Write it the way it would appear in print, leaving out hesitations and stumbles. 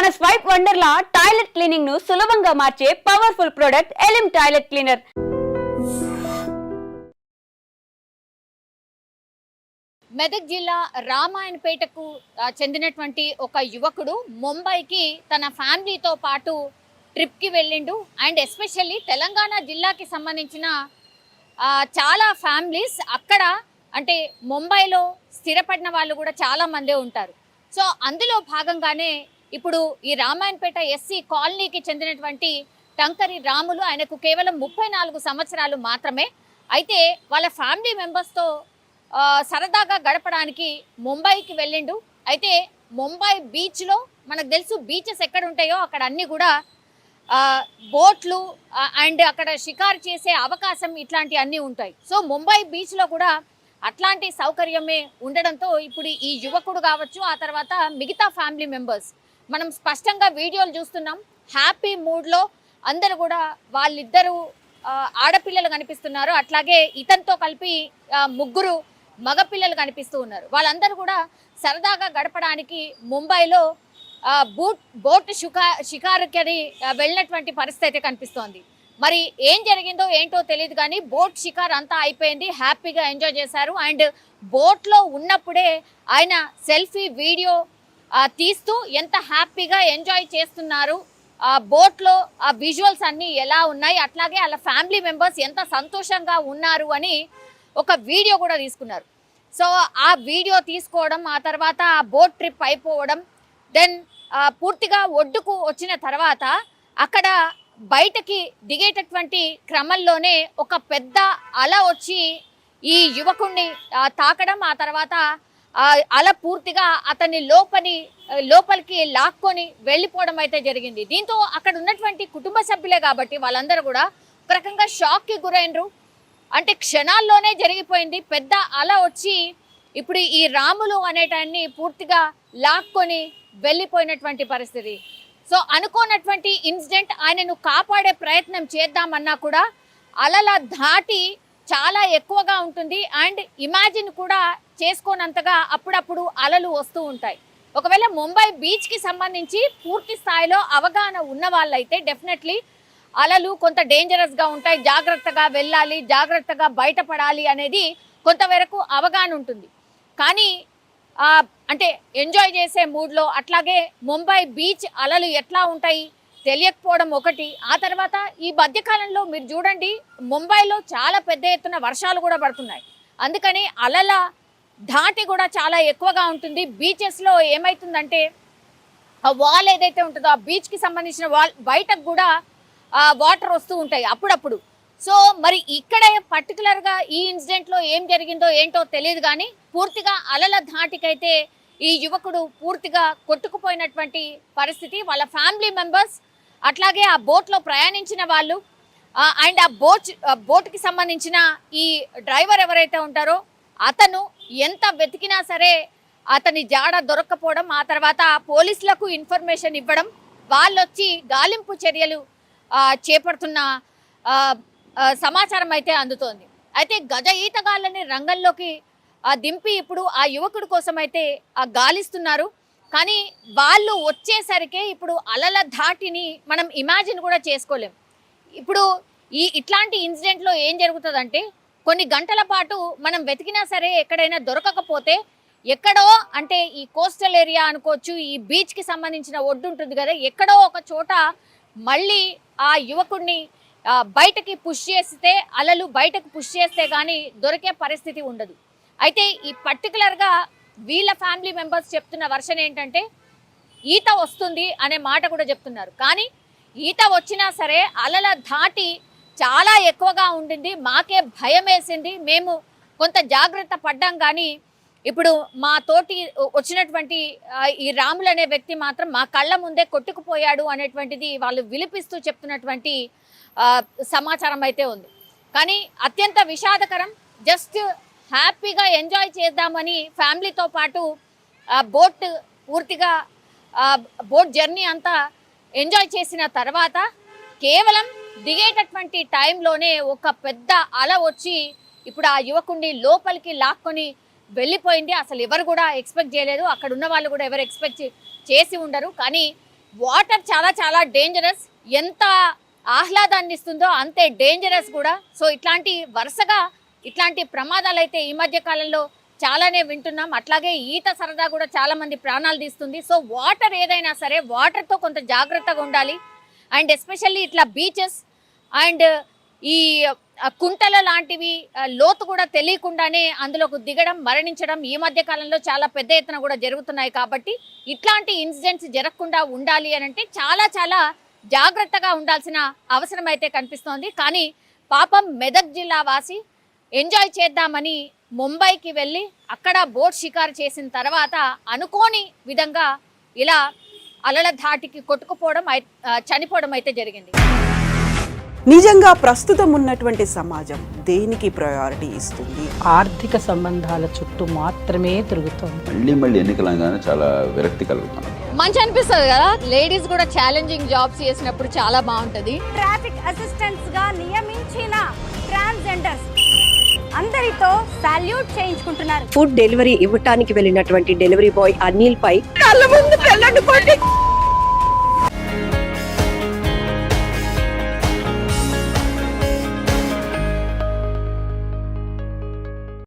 మన swipe Wonderla toilet cleaning ను సులభంగా మార్చే powerful product Elim toilet cleaner. Medak జిల్లా రామాయణపేటకు చెందినటువంటి ఒక యువకుడు ముంబైకి తన ఫ్యామిలీతో పాటు ట్రిప్కి వెళ్ళిండు. అండ్ ఎస్పెషల్లీ తెలంగాణ జిల్లాకి సంబంధించిన చాలా ఫ్యామిలీస్ అక్కడ అంటే ముంబైలో స్థిరపడిన వాళ్ళు కూడా చాలా మందే ఉంటారు. సో అందులో భాగంగానే ఇప్పుడు ఈ రామాయణపేట ఎస్సీ కాలనీకి చెందినటువంటి టంకరి రాములు, ఆయనకు కేవలం 34 సంవత్సరాలు మాత్రమే. అయితే వాళ్ళ ఫ్యామిలీ మెంబర్స్తో సరదాగా గడపడానికి ముంబైకి వెళ్ళిండు. అయితే ముంబై బీచ్లో మనకు తెలుసు బీచెస్ ఎక్కడ ఉంటాయో అక్కడ అన్నీ కూడా బోట్లు అండ్ అక్కడ షికారు చేసే అవకాశం ఇట్లాంటి అన్నీ ఉంటాయి. సో ముంబై బీచ్లో కూడా అట్లాంటి సౌకర్యమే ఉండడంతో ఇప్పుడు ఈ యువకుడు కావచ్చు, ఆ తర్వాత మిగతా ఫ్యామిలీ మెంబర్స్ మనం స్పష్టంగా వీడియోలు చూస్తున్నాం. హ్యాపీ మూడ్లో అందరూ కూడా వాళ్ళిద్దరూ ఆడపిల్లలు కనిపిస్తున్నారు. అట్లాగే ఇతనితో కలిపి 3 మగపిల్లలు కనిపిస్తూ ఉన్నారు. వాళ్ళందరూ కూడా సరదాగా గడపడానికి ముంబైలో బోట్ షికారుకి వెళ్ళినటువంటి పరిస్థితి కనిపిస్తోంది. మరి ఏం జరిగిందో ఏంటో తెలియదు కానీ బోట్ షికార్ అంతా అయిపోయింది, హ్యాపీగా ఎంజాయ్ చేశారు. అండ్ బోట్లో ఉన్నప్పుడే ఆయన సెల్ఫీ వీడియో తీస్తూ ఎంత హ్యాపీగా ఎంజాయ్ చేస్తున్నారు, బోట్లో ఆ విజువల్స్ అన్నీ ఎలా ఉన్నాయి, అట్లాగే వాళ్ళ ఫ్యామిలీ మెంబర్స్ ఎంత సంతోషంగా ఉన్నారు అని ఒక వీడియో కూడా తీసుకున్నారు. సో ఆ వీడియో తీసుకోవడం, ఆ తర్వాత ఆ బోట్ ట్రిప్ అయిపోవడం, దెన్ పూర్తిగా ఒడ్డుకు వచ్చిన తర్వాత అక్కడ బయటకి దిగేటటువంటి క్రమంలోనే ఒక పెద్ద అల వచ్చి ఈ యువకుడిని తాకడం, ఆ తర్వాత అల పూర్తిగా అతన్ని లోపలికి లాక్కొని వెళ్ళిపోవడం అయితే జరిగింది. దీంతో అక్కడ ఉన్నటువంటి కుటుంబ సభ్యులే కాబట్టి వాళ్ళందరూ కూడా ఒక రకంగా షాక్కి గురైనరు. అంటే క్షణాల్లోనే జరిగిపోయింది. పెద్ద అల వచ్చి ఇప్పుడు ఈ రాములు అనేటాన్ని పూర్తిగా లాక్కొని వెళ్ళిపోయినటువంటి పరిస్థితి. సో అనుకోనటువంటి ఇన్సిడెంట్, ఆయనను కాపాడే ప్రయత్నం చేద్దామన్నా కూడా అలల ధాటి చాలా ఎక్కువగా ఉంటుంది. అండ్ ఇమాజిన్ కూడా చేసుకోనంతగా అప్పుడప్పుడు అలలు వస్తూ ఉంటాయి. ఒకవేళ ముంబై బీచ్కి సంబంధించి పూర్తి స్థాయిలో అవగాహన ఉన్న వాళ్ళైతే డెఫినెట్లీ అలలు కొంత డేంజరస్గా ఉంటాయి, జాగ్రత్తగా వెళ్ళాలి, జాగ్రత్తగా బయటపడాలి అనేది కొంతవరకు అవగాహన ఉంటుంది. కానీ అంటే ఎంజాయ్ చేసే మూడ్లో అట్లాగే ముంబై బీచ్ అలలు ఎట్లా ఉంటాయి తెలియకపోవడం ఒకటి. ఆ తర్వాత ఈ మధ్యకాలంలో మీరు చూడండి ముంబైలో చాలా పెద్ద ఎత్తున వర్షాలు కూడా పడుతున్నాయి. అందుకని అలల ధాటి కూడా చాలా ఎక్కువగా ఉంటుంది. బీచెస్లో ఏమవుతుందంటే ఆ వాల్ ఏదైతే ఉంటుందో ఆ బీచ్కి సంబంధించిన వాల్ బయటకు కూడా వాటర్ వస్తూ ఉంటాయి అప్పుడప్పుడు. సో మరి ఇక్కడ పర్టికులర్గా ఈ ఇన్సిడెంట్లో ఏం జరిగిందో ఏంటో తెలియదు కానీ పూర్తిగా అలల ధాటికైతే ఈ యువకుడు పూర్తిగా కొట్టుకుపోయినటువంటి పరిస్థితి. వాళ్ళ ఫ్యామిలీ మెంబర్స్ అట్లాగే ఆ బోట్లో ప్రయాణించిన వాళ్ళు అండ్ ఆ బోట్కి సంబంధించిన ఈ డ్రైవర్ ఎవరైతే ఉంటారో అతను ఎంత వెతికినా సరే అతని జాడ దొరక్కపోవడం, ఆ తర్వాత పోలీసులకు ఇన్ఫర్మేషన్ ఇవ్వడం, వాళ్ళు వచ్చి గాలింపు చర్యలు చేపడుతున్న సమాచారం అయితే అందుతోంది. అయితే గజ ఈతగాళ్ళని రంగంలోకి దింపి ఇప్పుడు ఆ యువకుడి కోసం అయితే గాలిస్తున్నారు. కానీ వాళ్ళు వచ్చేసరికి ఇప్పుడు అలల ధాటిని మనం ఇమాజిన్ కూడా చేసుకోలేం. ఇప్పుడు ఇట్లాంటి ఇన్సిడెంట్లో ఏం జరుగుతుందంటే కొన్ని గంటల పాటు మనం వెతికినా సరే ఎక్కడైనా దొరకకపోతే ఎక్కడో అంటే ఈ కోస్టల్ ఏరియా అనుకోవచ్చు, ఈ బీచ్కి సంబంధించిన ఒడ్డు ఉంటుంది కదా, ఎక్కడో ఒక చోట మళ్ళీ ఆ యువకుడిని బయటకి పుష్ చేస్తే, అలలు బయటకు పుష్ చేస్తే కానీ దొరికే పరిస్థితి ఉండదు. అయితే ఈ పర్టికులర్గా వీళ్ళ ఫ్యామిలీ మెంబర్స్ చెప్తున్న వర్షన్ ఏంటంటే ఈత వస్తుంది అనే మాట కూడా చెప్తున్నారు. కానీ ఈత వచ్చినా సరే అలల ధాటి చాలా ఎక్కువగా ఉండింది, మాకే భయం వేసింది, మేము కొంత జాగ్రత్త పడ్డాం. కానీ ఇప్పుడు మా తోటి వచ్చినటువంటి ఈ రాములు అనే వ్యక్తి మాత్రం మా కళ్ళ ముందే కొట్టుకుపోయాడు అనేటువంటిది వాళ్ళు విలిపిస్తూ చెప్తున్నటువంటి సమాచారం అయితే ఉంది. కానీ అత్యంత విషాదకరం. జస్ట్ హ్యాపీగా ఎంజాయ్ చేద్దామని ఫ్యామిలీతో పాటు బోట్ పూర్తిగా బోట్ జర్నీ అంతా ఎంజాయ్ చేసిన తర్వాత కేవలం దిగేటటువంటి టైంలోనే ఒక పెద్ద అల వచ్చి ఇప్పుడు ఆ యువకుడిని లోపలికి లాక్కొని వెళ్ళిపోయింది. అసలు ఎవరు కూడా ఎక్స్పెక్ట్ చేయలేదు, అక్కడ ఉన్న వాళ్ళు కూడా ఎవరు ఎక్స్పెక్ట్ చేసి ఉండరు. కానీ వాటర్ చాలా చాలా డేంజరస్. ఎంత ఆహ్లాదాన్ని ఇస్తుందో అంతే డేంజరస్ కూడా. సో వరుసగా ఇట్లాంటి ప్రమాదాలు అయితే ఈ మధ్య కాలంలో చాలానే వింటున్నాం. అట్లాగే ఈత సరదా కూడా చాలా మంది ప్రాణాలు తీస్తుంది. సో వాటర్ ఏదైనా సరే వాటర్తో కొంత జాగ్రత్తగా ఉండాలి. అండ్ ఎస్పెషల్లీ ఇట్లా బీచెస్ అండ్ ఈ కుంటల లాంటివి లోతు కూడా తెలియకుండానే అందులోకి దిగడం, మరణించడం ఈ మధ్య కాలంలో చాలా పెద్ద ఎత్తున కూడా జరుగుతున్నాయి. కాబట్టి ఇట్లాంటి ఇన్సిడెంట్స్ జరగకుండా ఉండాలి అని అంటే చాలా చాలా జాగ్రత్తగా ఉండాల్సిన అవసరం అయితే కనిపిస్తోంది. కానీ పాపం మెదక్ జిల్లా వాసి ఎంజాయ్ చేద్దామని ముంబైకి వెళ్ళి అక్కడ బోట్ షికారు చేసిన తర్వాత అనుకోని విధంగా ఇలా అలల ధాటికి కొట్టుకుపోవడం, చనిపోవడం అయితే జరిగింది. నిజంగా ప్రస్తుతం ఉన్నటువంటి సమాజం దేనికి ప్రయారిటీ ఇస్తుంది? ఆర్థిక సంబంధాల చుట్టూ మాత్రమే తిరుగుతోంది. మళ్ళీ ఎన్నికలంగానే చాలా విరక్తి కలుగుతాను. మంచి అనిపిస్తుంది కదా, లేడీస్ కూడా ఛాలెంజింగ్ జాబ్స్ చేసినప్పుడు చాలా బాగుంటది. ట్రాఫిక్ అసిస్టెంట్స్ గా నియమించిన ట్రాన్స్జెండర్స్ అందరితో సాల్యూట్ చేయించుకుంటున్నారు. ఫుడ్ డెలివరీ ఇవ్వటానికి వెళ్ళినటువంటి డెలివరీ బాయ్ అనిల్ పై కళ్ళ ముందు పెళ్ళండి